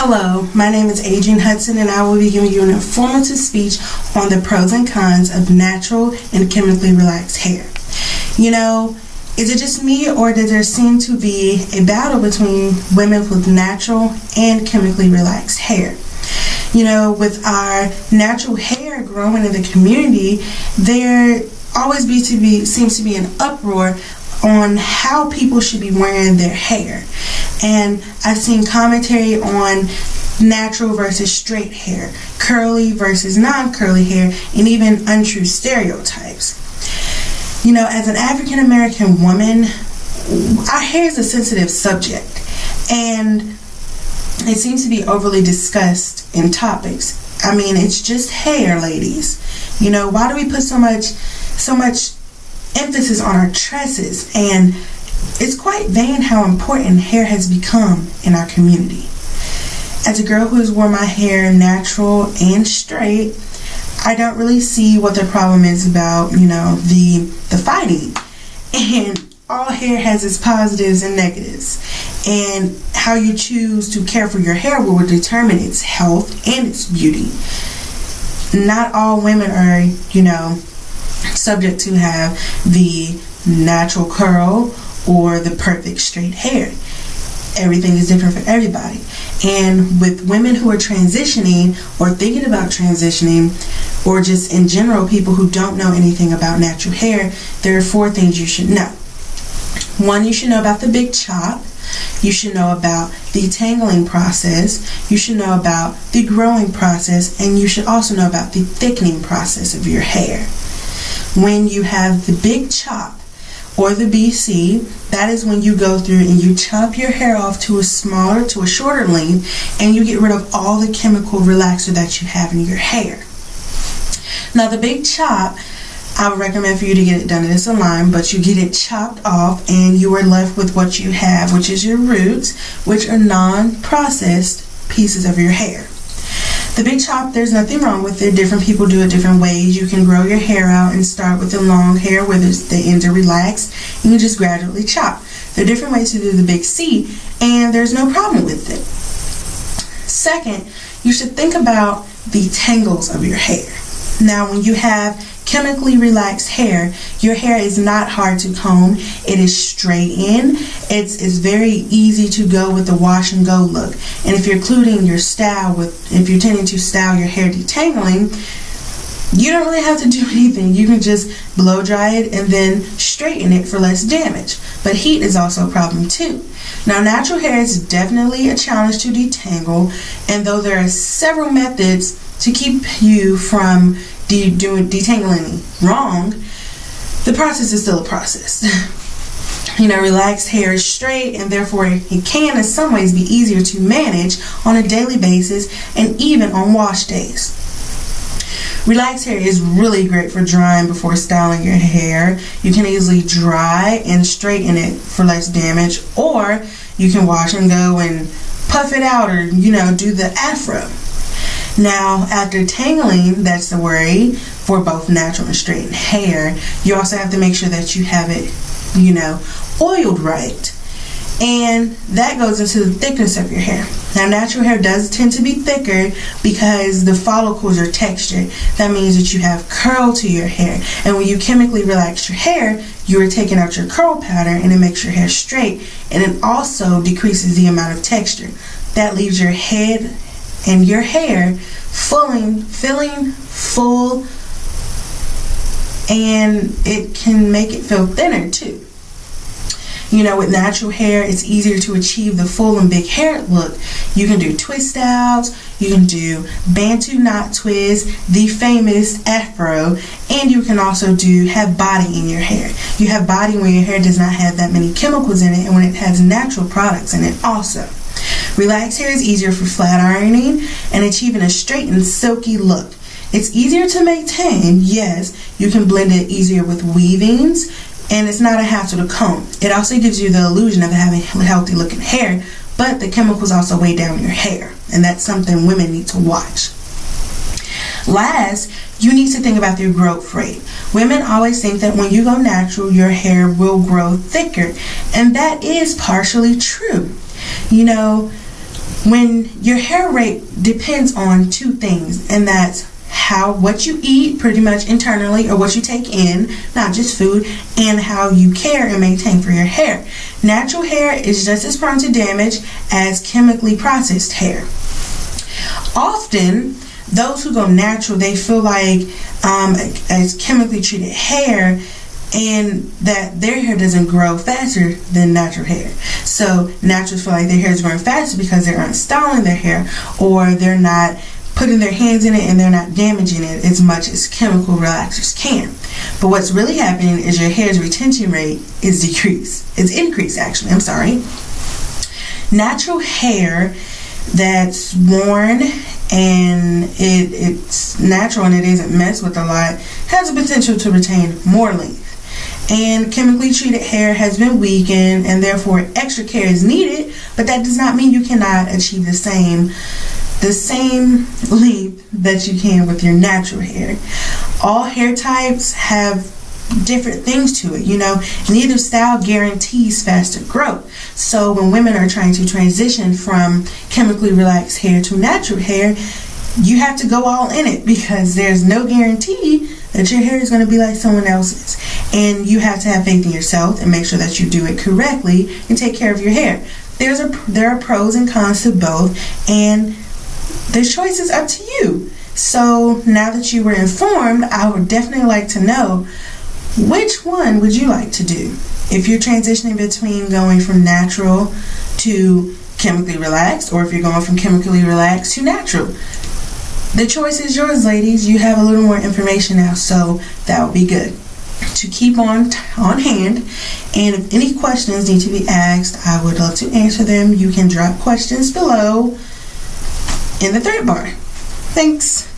Hello, my name is Adrienne Hudson and I will be giving you an informative speech on the pros and cons of natural and chemically relaxed hair. Is it just me or does there seem to be a battle between women with natural and chemically relaxed hair? With our natural hair growing in the community, there always seems to be an uproar on how people should be wearing their hair. And I've seen commentary on natural versus straight hair, curly versus non-curly hair, and even untrue stereotypes. As an African American woman, our hair is a sensitive subject, and it seems to be overly discussed in topics. It's just hair, ladies. Why do we put so much emphasis on our tresses? And it's quite vain how important hair has become in our community. As a girl who has worn my hair natural and straight, I don't really see what the problem is about, the fighting. And all hair has its positives and negatives. And how you choose to care for your hair will determine its health and its beauty. Not all women are, subject to have the natural curl or the perfect straight hair. Everything is different for everybody. And with women who are transitioning or thinking about transitioning, or just in general people who don't know anything about natural hair, there are 4 things you should know. 1, you should know about the big chop. You should know about the tangling process. You should know about the growing process. And you should also know about the thickening process of your hair. When you have the big chop or the BC, that is when you go through and you chop your hair off to a shorter length, and you get rid of all the chemical relaxer that you have in your hair. Now the big chop, I would recommend for you to get it done in a salon, but you get it chopped off and you are left with what you have, which is your roots, which are non-processed pieces of your hair. The big chop, there's nothing wrong with it. Different people do it different ways. You can grow your hair out and start with the long hair where the ends are relaxed, and you just gradually chop. There are different ways to do the big C, and there's no problem with it. Second, you should think about the tangles of your hair. Now, when you have chemically relaxed hair, your hair is not hard to comb. It is straight in. It's very easy to go with the wash and go look. And if you're including your style if you're tending to style your hair detangling, you don't really have to do anything. You can just blow dry it and then straighten it for less damage. But heat is also a problem too. Now, natural hair is definitely a challenge to detangle, and though there are several methods to keep you from detangling wrong, the process is still a process. Relaxed hair is straight, and therefore it can in some ways be easier to manage on a daily basis and even on wash days. Relaxed hair is really great for drying before styling your hair. You can easily dry and straighten it for less damage, or you can wash and go and puff it out, or do the afro. Now, after tangling, that's the worry for both natural and straightened hair. You also have to make sure that you have it, oiled right. And that goes into the thickness of your hair. Now, natural hair does tend to be thicker because the follicles are textured. That means that you have curl to your hair. And when you chemically relax your hair, you are taking out your curl pattern, and it makes your hair straight. And it also decreases the amount of texture. That leaves your head and your hair feeling full, and it can make it feel thinner too. With natural hair, it's easier to achieve the full and big hair look. You can do twist outs, you can do Bantu knot twists, the famous afro, and you can also have body in your hair. You have body when your hair does not have that many chemicals in it, and when it has natural products in it also. Relaxed hair is easier for flat ironing and achieving a straight and silky look. It's easier to maintain, yes. You can blend it easier with weavings, and it's not a hassle to comb. It also gives you the illusion of having healthy looking hair, but the chemicals also weigh down your hair, and that's something women need to watch. Last, you need to think about your growth rate. Women always think that when you go natural, your hair will grow thicker, and that is partially true. When your hair rate depends on two things, and that's what you eat pretty much internally, or what you take in, not just food, and how you care and maintain for your hair. Natural hair is just as prone to damage as chemically processed hair. Often those who go natural, they feel like as chemically treated hair, and that their hair doesn't grow faster than natural hair. So naturals feel like their hair is growing faster because they're not styling their hair, or they're not putting their hands in it, and they're not damaging it as much as chemical relaxers can. But what's really happening is your hair's retention rate is decreased. It's increased, actually. I'm sorry. Natural hair that's worn and it's natural and it isn't messed with a lot has the potential to retain more length. And chemically treated hair has been weakened, and therefore extra care is needed, but that does not mean you cannot achieve the same length that you can with your natural hair. All hair types have different things to it, Neither style guarantees faster growth. So when women are trying to transition from chemically relaxed hair to natural hair, you have to go all in it, because there's no guarantee that your hair is going to be like someone else's. And you have to have faith in yourself and make sure that you do it correctly and take care of your hair. There are pros and cons to both, and the choice is up to you. So now that you were informed, I would definitely like to know, which one would you like to do? If you're transitioning between going from natural to chemically relaxed, or if you're going from chemically relaxed to natural. The choice is yours, ladies. You have a little more information now, so that would be good to keep on hand. And if any questions need to be asked, I would love to answer them. You can drop questions below in the thread bar. Thanks.